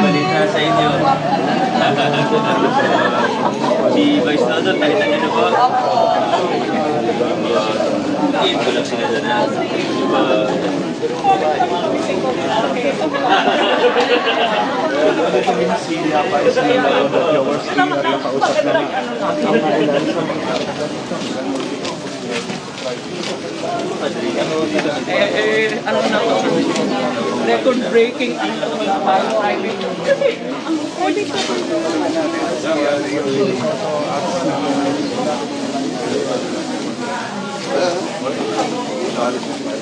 Balik na sa inyo. Si Vice Dodo, tahitan niyo na po. Game ko lang sila na. Ano na to? Record-breaking private. Kasi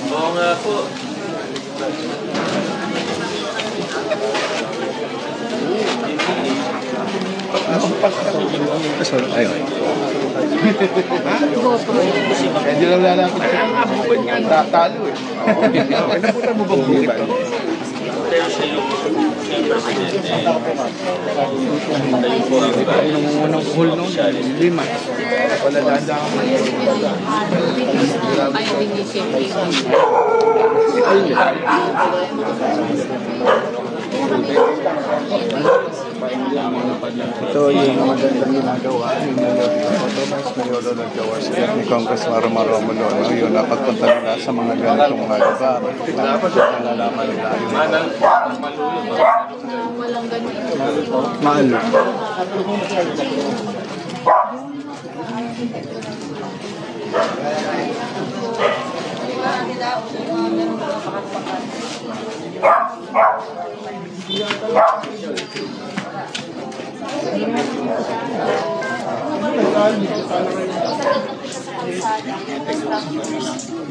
Oo nga po. Ayun. Hindi lang lalapit siya. Talo eh. Napunta mo ba bukit to? Pero siya yung presidente. Tayo po ang iba. Nung unang hall nung 5. Wala dadang. Ito yung magandang ginagawa ni Mayor nagawa siya ni Congress Marumaromulo. Yun, napagpunta nila sa mga ganitong mga lugar. Dapat nalalaman nila yung maalo.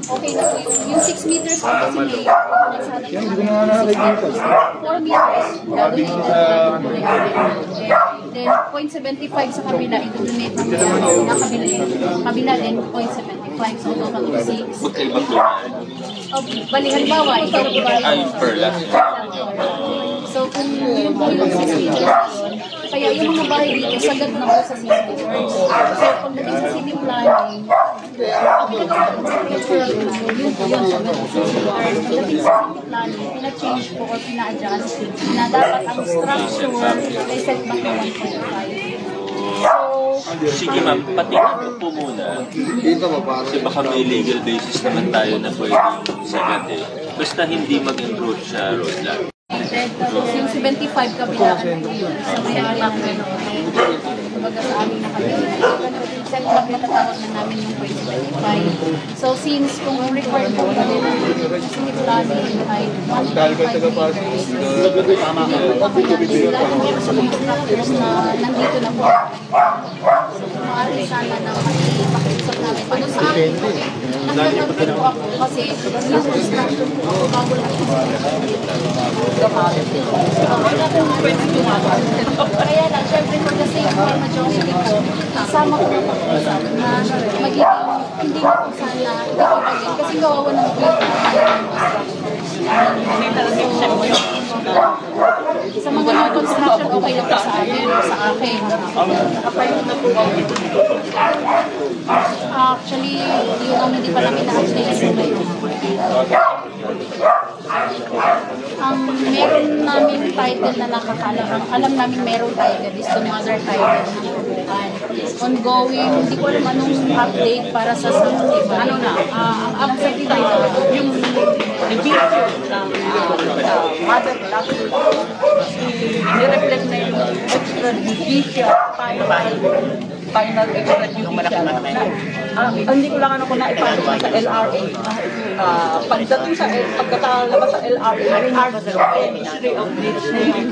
Okay na po. Yung 6 meters po kasi may Yan, hindi ko na nakakita. 4 meters. Gagawin sa then 0.75 sa kabila. I-donate ng kabila din 0.75. So total of 6. Magkaibang lumaan. Bali, halimbawa, ikaw ba? Ay, per lang. So kung yung po yung 6 meters, kaya yung mga bahay dito, sagad na po sa 6 meters. So pagdating sa city planning, yun po yung sagad sa 6 meters. Pagdating sa city planning, pina-change po or pina-adjust na dapat ang structure ay set back na 1.5. Sige ma'am, patingin ko po muna. Kasi baka may legal basis naman tayo na pwede yung sagad eh. Basta hindi mag-encroach sa road lang. Yung 75 kabilaan po yun. So kaya lang kumbaga sa amin na kami. Set back na tatawag na namin yung 0.75. So since kung required po kami ng city planning ay 1.5 meters. Okay na din dahil meron sa mga contractors na nandito na po. So maaari sana na makiusap namin. Ano sa akin po, nagtatanggap po ako kasi yung construction po ako bago lang kaya lang, syempre for the sake of majority po, sama ko na pag-usap na magiging hindi mo po sana ipapagin kasi kawawa ng sa mga non-construction, okay na po sa amin o sa akin. Actually, yun ang hindi pa namin na-update ang meron namin title na nakakalam. Alam namin meron title is the mother title ng Kubukan. Ongoing, hindi ko alam anong update para sa subdivision. Ano na, ang update title, yung division ng mother title. I-reflect na yung extra division, final extra judicial. Hindi ko lang ano kung naipasok sa LRA. Pagdating sa pagkakalabas sa LRA, Ministry of Legislation,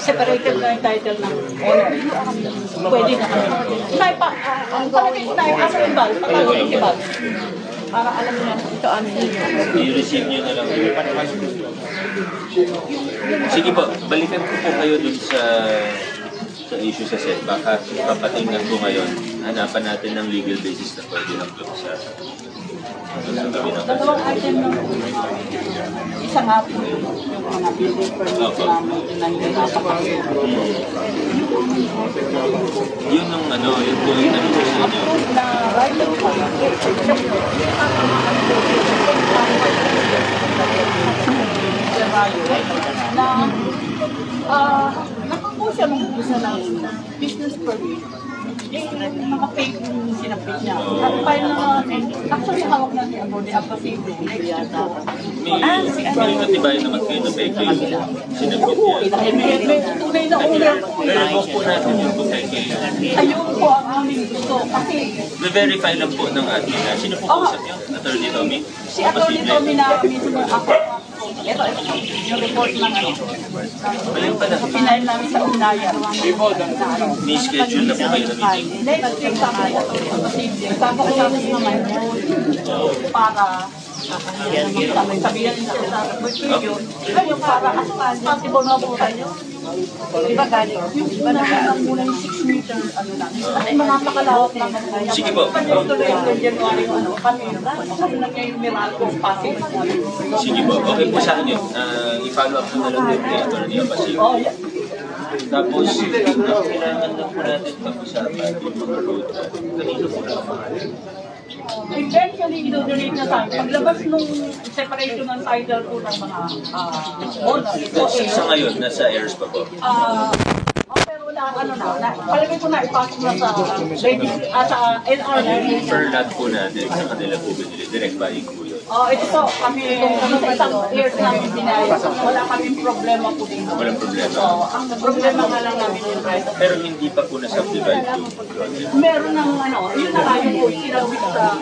separated na yung title ng owner. Pwede na kami. Ang palagay ko tayo, asa yung bal? Patawagin si bal. Para alam nyo na ito ano yun. I-receive nyo na lang. Sige po, balikan ko po kayo dun sa issue sa setback at papatingnan ko ngayon, hanapan natin ng legal basis na pwede lang doon sa dalawang item lang po. Isa nga po yung mga building permit namin na hindi napakagod. Yun ang ano, yun po yung ano sa inyo. Na right of business permit. Mga fake yung sinapit niya. At file na natin, actually hawak natin ang body application. May katibayan naman kayo na peke yung sinabit niya. Tunay na owner po. I-revoke po natin yung peke. Ayun po ang aming gusto. Kasi Na-verify lang po ng admin na. Sino po kausap niyo? Attorney Tommy? si Atty. Tommy na mismo ako. Ito, yung report ng ano. Ayun pala. Pinail namin sa unayan. May schedule na po kayo na meeting. Next week sabi niya ito, sabi ko namin naman para sabihan nila sa video. Ngayon para as possible na po tayo. Diba galing? Yung naman muna yung 6 meter ano lang. At makakalawak lang. Sige po. Tuloy yung January ano kami. Kasi lang yung Meralco passing. Sige po. Okay po sa akin yun. I-follow up po na lang din kay Attorney Abasig. Tapos, kailangan lang po natin pag-usapan yung mga road. Kanino po lang. Eventually, i-donate na tayo. Paglabas nung separation ng title po ng mga owner. Sa ngayon, nasa airs pa po. Pero wala, ano na, palagay ko na ipasok na sa NRD. Per lot po natin sa kanila po binili. Direct buying po yun. Ito po, kami sa isang years namin dinaya. Wala kaming problema po dito. Walang problema. Ang problema nga lang namin yung price. Pero hindi pa po na-subdivide yung project. Meron ng ano, yun na kayo po sinawit sa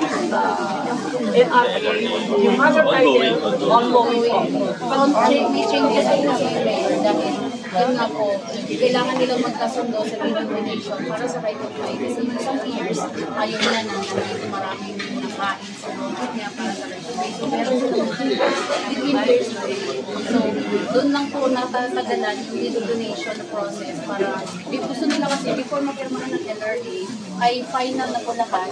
NRD. Yung other title, ongoing po. May changes ay kasi dahil yun nga po, kailangan nilang magkasundo sa living donation para sa right of way. Kasi in some years, ayaw na nandito maraming nakain sa market niya para sa right of way. So, meron silang between years na rin. So, doon lang po natatagalan yung living donation process para gusto nila kasi before mapirmahan ng LRA, ay final na po lahat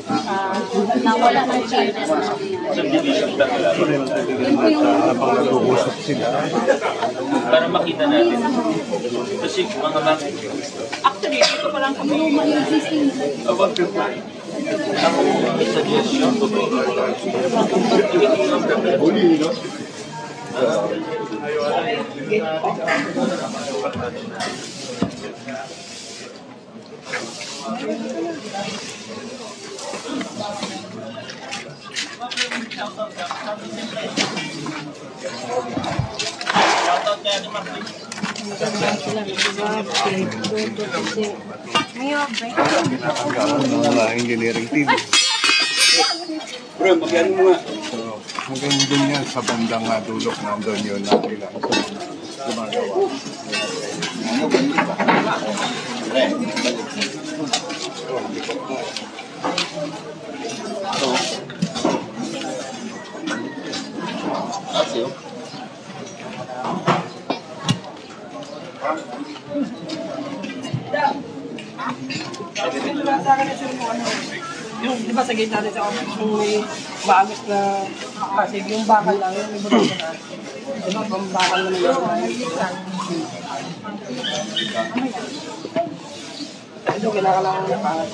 na wala ng changes na Subdivision lang wala po. yun po yung Habang nag-uusap sila. Para makita natin. Kasi mga Actually, dito pa lang kami yung existing ang suggestion ko po. Ginagawa ng mga engineering team. Bro, magyan mo nga. So, hanggang dun yan sa bandang dulok nandun yun na nila gumagawa. Yung, di ba sa gate natin sa office, yung may maagos na kasi yung bakal lang, yung libro na. Di ba, pang bakal naman yun. Ito, kailangan na pangat.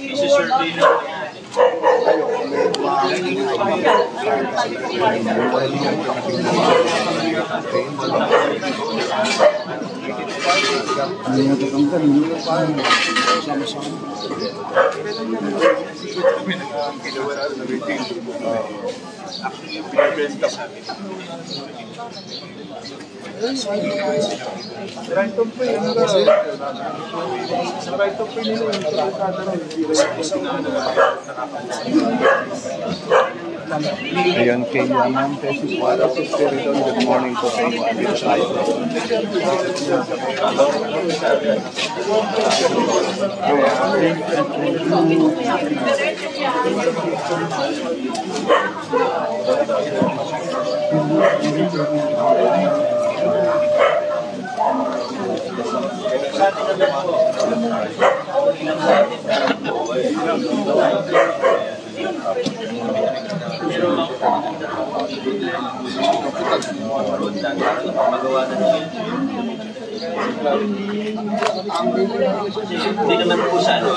Isi-survey lang. Ayan kay Ma'am Tessie Suarez, Spiridon. Good morning po sa inyo. Andito tayo. Magawa na niya. Hindi naman po sa ano,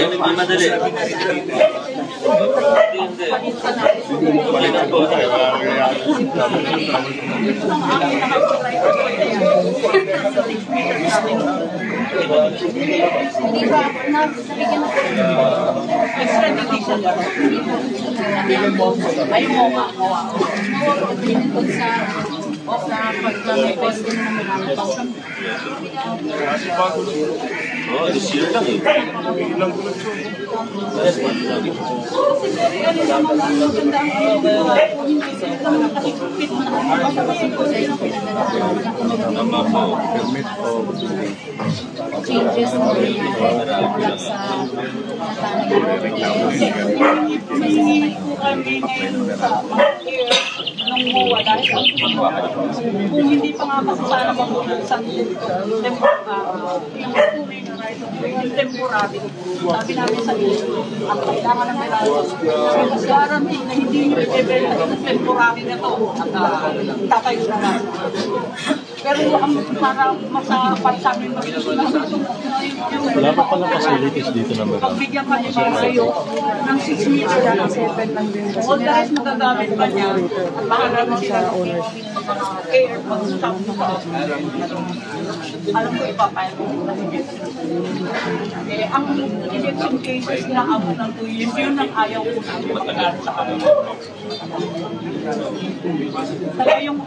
hindi madali. Hindi ba nabigyan ako Extradition lang. Ay, mawa. sa pag-request din naman namin pang Oh, this year lang eh. Tama po. changes na rin natin sa nung MOA dahil kung hindi pa nga kasi sana mabubusan yung temporary. Sabi namin sa iyo, ang kailangan ng meralo, guarantee na hindi nyo ibebenta yung temporary na to at tatayo na lang. Pero ang para masapat sa amin wala pa pala facilities dito na meron. pagbigyan ka niya kayo ng 6 meter na 7 lang din. All the rest magagamit pa niya. Bahala mo sila sa ownership. Air, pag-stop mo sa alam ko ipapayag mo. Eh, ang election cases na abot ng 2 years, yun ang ayaw ko namin matagal sa kanila. Kaya yung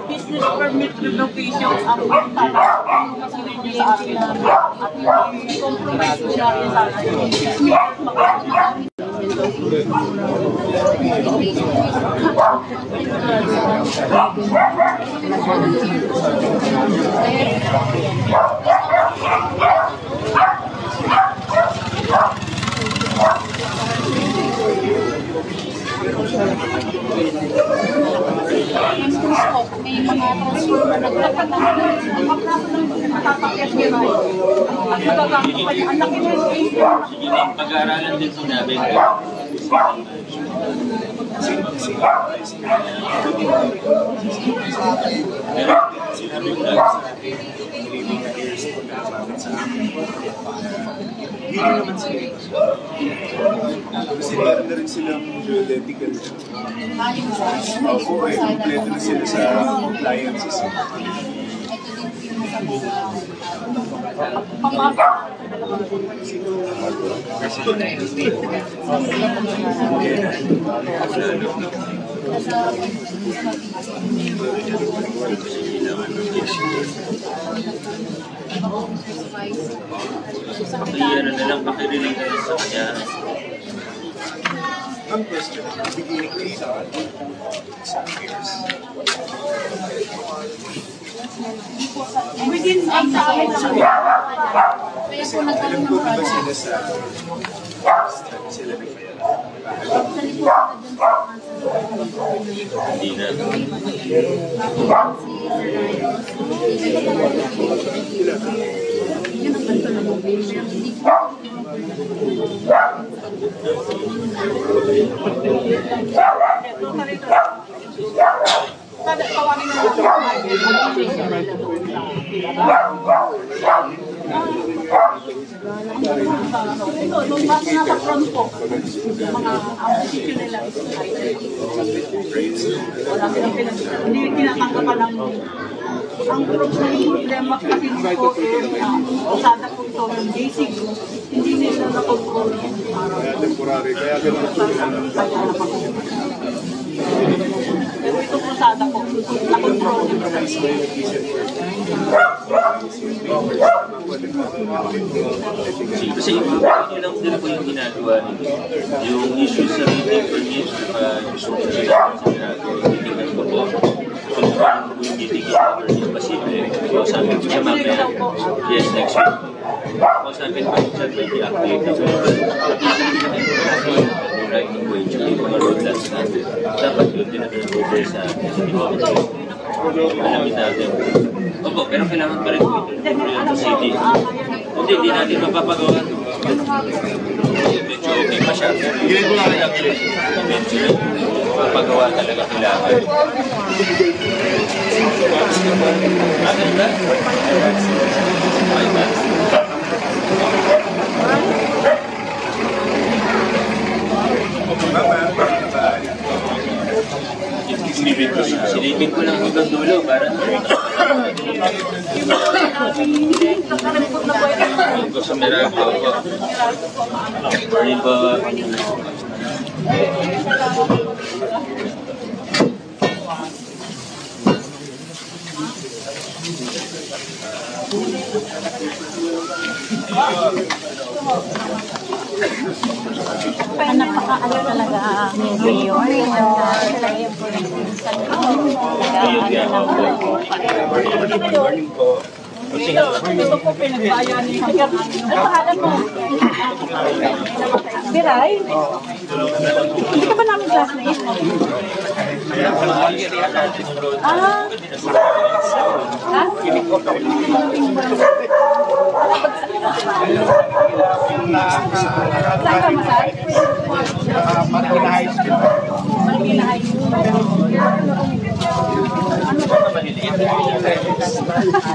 business permit relocation ang talaga sa akin at yung compromise ko natin sana yung 6 meters makakasama. may mga transfer na Sige na, pag-aaralan din po namin. Kasi meron na rin silang geodetical. Oo, ay kompleto na sila sa appliances. Pakiyara na lang, pakirinig na lang sa kanya. Ang question, beginning days on some years. Within ang tayo lang. kaya po nagkaroon ng Ba project sila sa sila Hindi na. Tawagin na lang. Ito, nung base na sa front po, mga sityo nila is wala silang pinag-isa. Hindi tinatanggapan ng ang problema kasi nito usada po ito ng basic, hindi nila na-control yung araw. temporary, kaya ganun po Pero ito usada po, na-control yung Kasi yun lang din po yung ginagawa nito. Yung issue sa meeting permit, gusto ko nila sa ginagawa. Titignan ko po. Kung paano po yung titignan permit posible. So sabi ko siya mamaya, yes, next week. So sabi ko siya may i-activate na po. Right of way, tsaka yung mga roadlands natin. Dapat yun din na sa alamin natin. Opo, pero kailangan pa rin po ito sa city. Hindi natin mapapagawa. Medyo okay pa siya. Gilid mo lang kaya gilid. Medyo mapapagawa talaga kailangan. Agad ba? Silipin ko lang hanggang dulo para ko sa Mirago po. Morning po. Napaka-ano talaga ni Mayor. Morning po. Ito po pinagbayan ni Ano pangalan mo? Biray? Hindi ka ba namin classmate? Ah? Ha? Saan ka masal? Marikina High School. Marikina High School.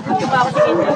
Ano ba ako sa inyo?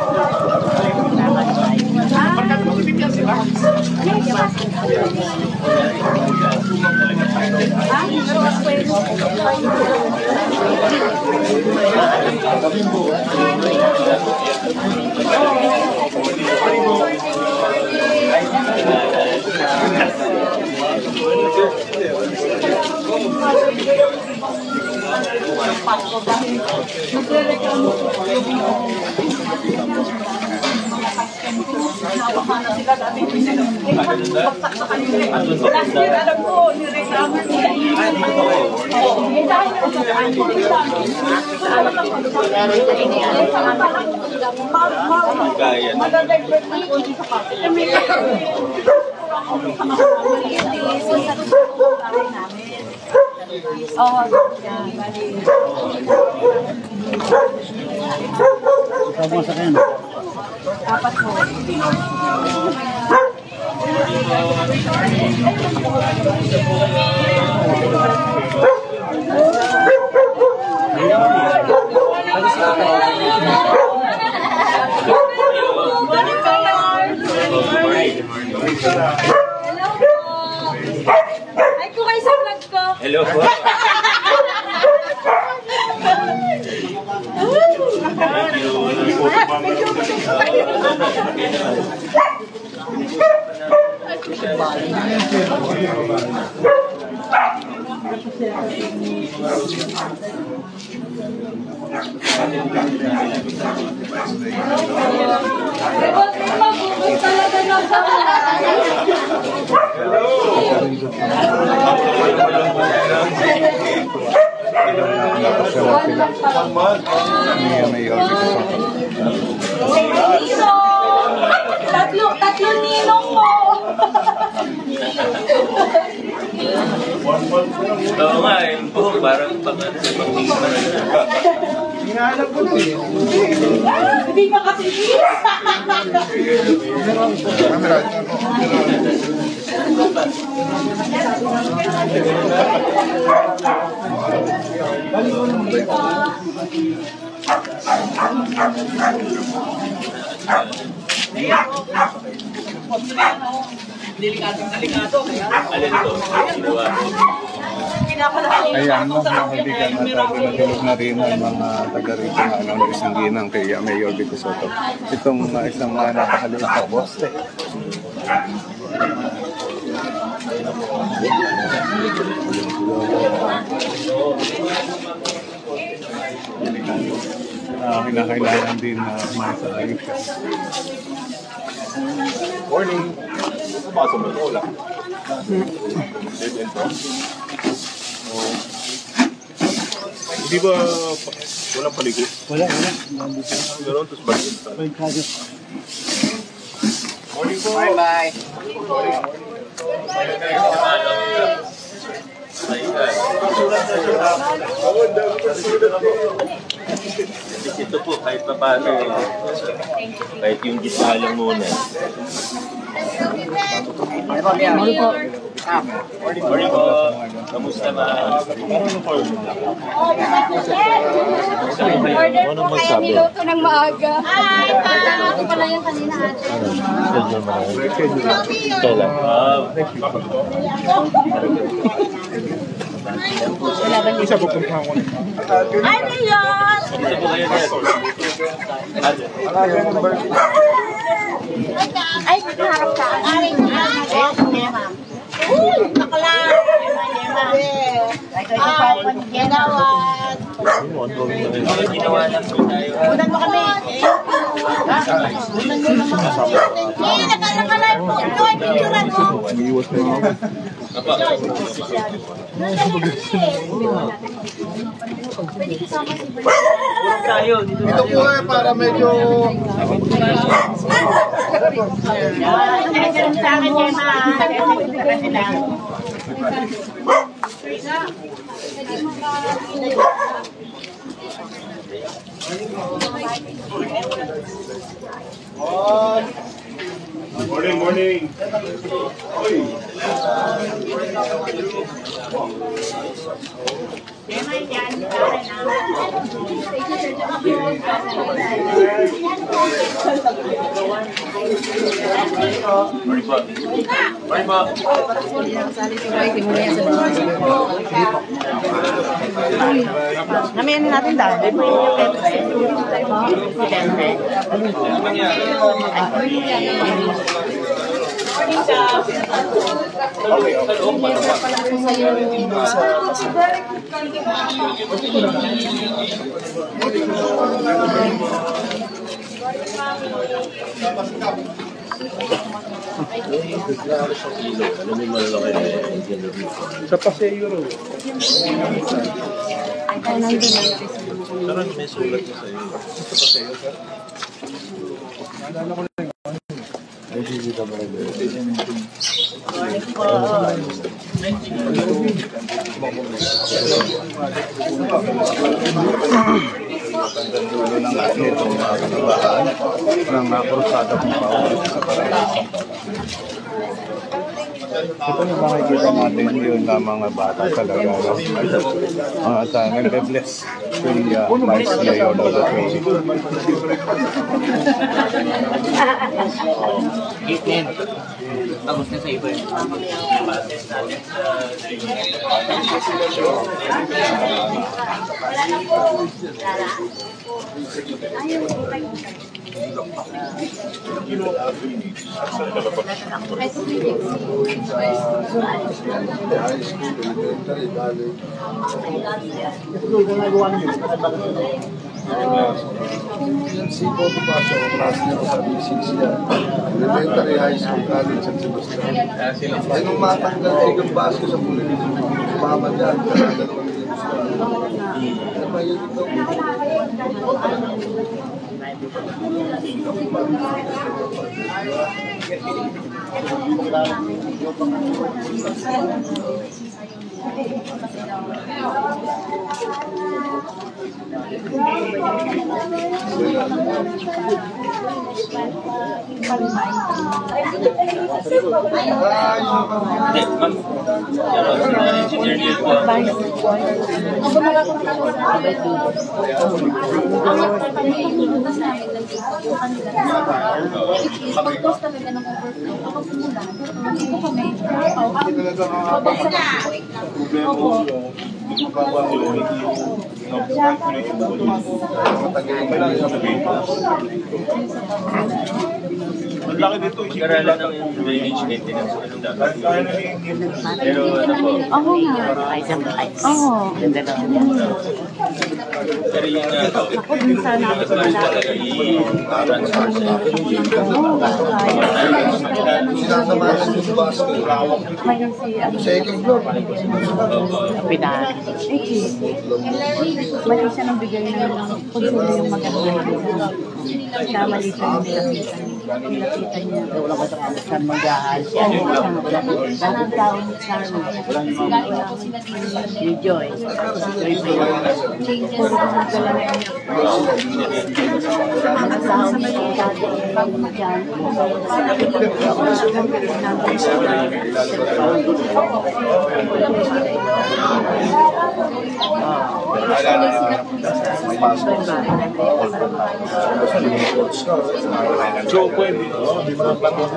Last year, alam ko, nireklamo nila. Madadivert na po sa kapit. Oh, dapat po. Ay, ko kayo sa vlog ko. Hello po. Tatlo ninong mo. Oo nga, yung buhok parang pagkat sa pag-tingin Hinahanap ko to eh. Hindi ka kasi Camera. delikado. Alin to? Ginawa ko. Ayan, no, mga kaibigan na tayo nahilog na rin ang mga taga rito na alam ng isang ginang kay Mayor Vico Soto. Itong isang nakakaliit na poste. na kinakailangan din na masaayos siya. Morning. Pasok mo ko lang. Hindi ba walang paligid? Wala. Ganoon, tapos balik. Morning po. Bye-bye. Ito po, kahit pa paano, kahit yung gitna lang muna. Morning po. Kamusta ba? Order po kaya niluto ng maaga. Ay, pagkaluto pala yung kanina ate. Kailan? Isa po kung ko. Ay, Leon! Ito po kayo yan. Ay, harap ka. Ay, bakla. Ginawan. Ginawa lang po tayo. Unan mo kami. Nakalive po. Ito ay picturean mo. Iiwas na yun. Ito po para medyo... Morning. Namayan natin dahil. Sa paseo ro. Parang may sulat na sa'yo. Sa paseo, sir. Naalala ko na yung ay, hindi ka ba Tandang dulo ng atin itong mga kanabahan ng krusada kong pawag sa Paraiso. Ito na makikita natin yun na mga bata talaga. At nag-bless kay Vice Mayor of the Train. Tapos na sa iba yun. Process natin Si Bobby Paso, class niya ko sa B6 yan. Elementary High School College at Sebastian. Eh, nung matanggal si Gambasco sa pulis, mama dyan, talaga naman yung gusto. Ano ba yun ito? mag-aralan ng drainage maintenance kung anong dapat. Pero ano po, Oo nga. Oo. pero yun nga po, Ako dun sa mas maaari talaga i-transfer sa Sinasamahan yung basket. Mayroon si Second floor. mali siya nang bigay ng konsulo yung maganda. Kaya mali siya yung nilapitan niya. Wala ba sa mag-ahal siya? Tanang taon sa ni Joy. Puro ka magdala na niya. Ang taon niya dati pag dyan. So, pwede. Di ba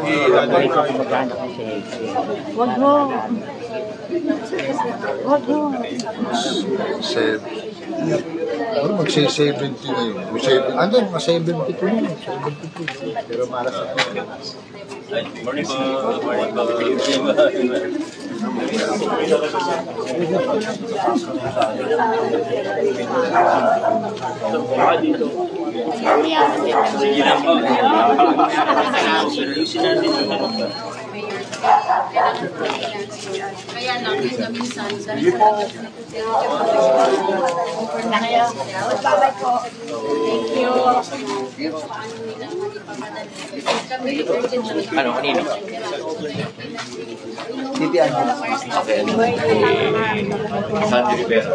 ilalagay ko? Wag mo. Wag mo. Magsi-70 na yun. Ano, mga 72 na yun. 72. Pero para sa morning po, morning po. Sige lang po. Ayusin natin yung ano ba? Kaya lang, minsan, dahil sa na kaya, babay po. Thank you. Ano, kanino? Titi ano? Sandy Rivera.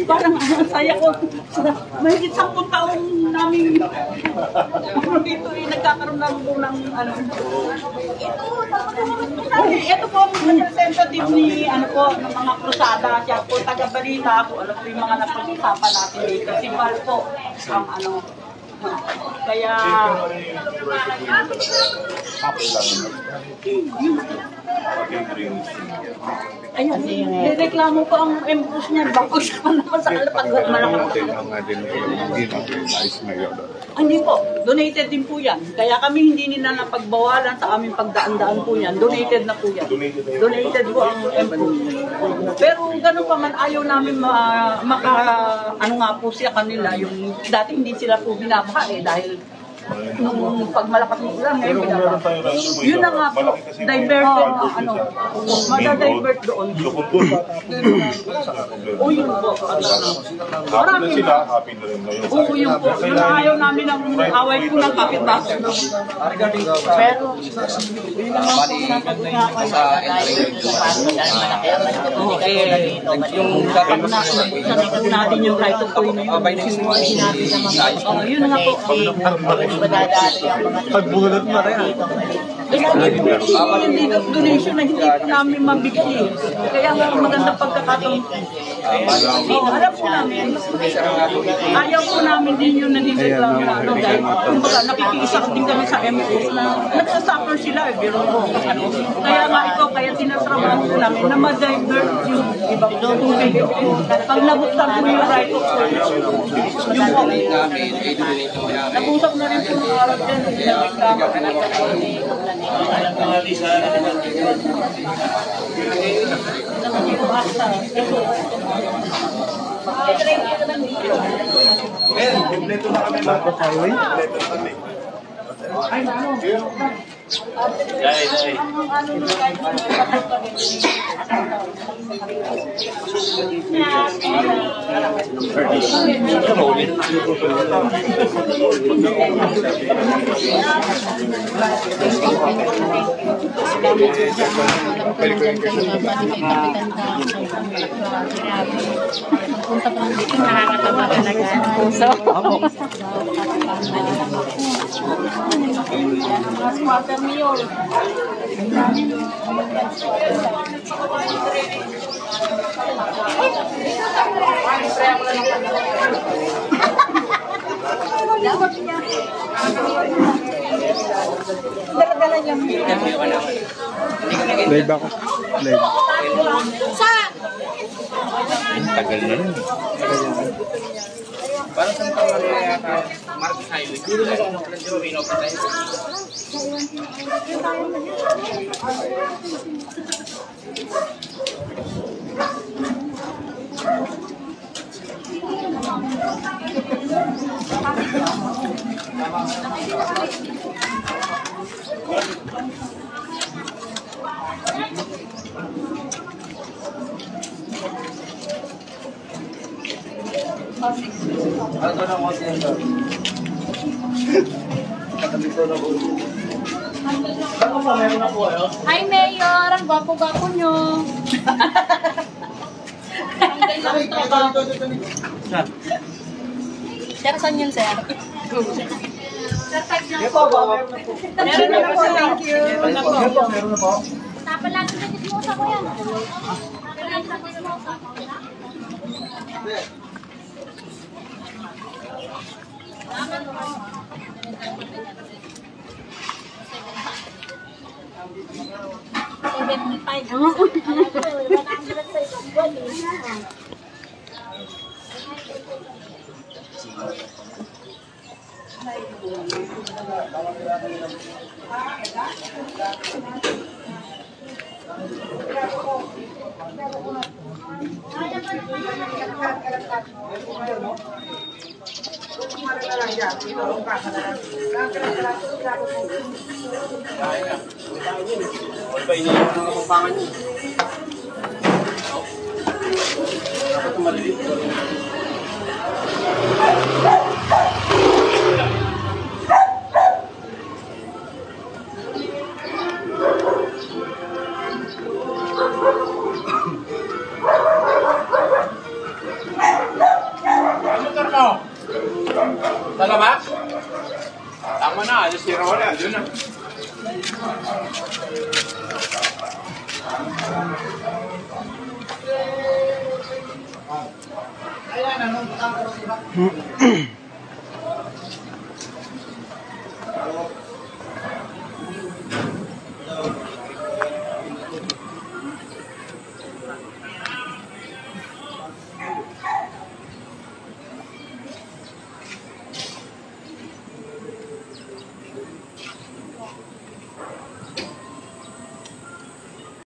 Parang ang saya ko. Mahigit 10 taong namin dito nagkakaroon ng unang ano. Ito po ang representative ni ano po ng mga krusada. Siya po taga-balita po. Alam po yung mga napag-usapan natin dito. Si Val po ang ano. Kaya ayun, nireklamo po ang embus niya. Bakos pa naman sa alapag malaki. Hindi po, donated din po yan. Kaya kami hindi nila napagbawalan sa aming pagdaan-daan po yan. Donated na po yan. Donated po ang embus. Pero ganun pa man, ayaw namin ano nga po siya kanila. Yung dati hindi sila po binabaha dahil nung pag malakas ng ulan, ngayon binabaha. Yun na nga po, diverted, madadivert doon. O yun po. Marami sila, happy na rin ngayon. Oo, yun po. Yung ayaw namin ng away po ng kapitbahay. Pero, yun naman po na pag-usapan sa yung sabihin natin yung right of way na yun. Sinabi sa mga, yun nga po. Pagbulot mo rin. Hindi donation na hindi po namin mabigay. Kaya nga magandang pagkakataon. Alam po namin. Ayaw po namin din yung naninireklamo na ano dahil kumbaga nakikiisa din kami sa MS na nagsasuffer sila pero kaya nga ito, kaya tinatrabahan po namin na ma-divert yung ibang tubig. Pag nabuksan po yung right of way, yung po. Nag-usap na rin po ng araw dyan. nakakatawa talaga ang puso. Mother Mio. Dala-dala niya. Live ako. Live. Sa Tagal na rin. Parang sa taon na yata, Marcos Highway. Dito na ano, Rino pa tayo. Ano na konti yan daw? Dito na po. Ano pa, meron na po kayo? Hi, Mayor! Ang gwapo-gwapo nyo! Tanggal lang ito ka. Sir, saan yun, sir? Sir, tag lang po. Meron na po, thank you. Meron na po. Napalagi na dito sa ko yan. Napalagi na dito sa ko yan. Wala ba iniiwan ng kapampangan niyo? Dapat malilit. Ano tarko? Talamak? Tama na, alas si Rola, doon na. Ayan, ano?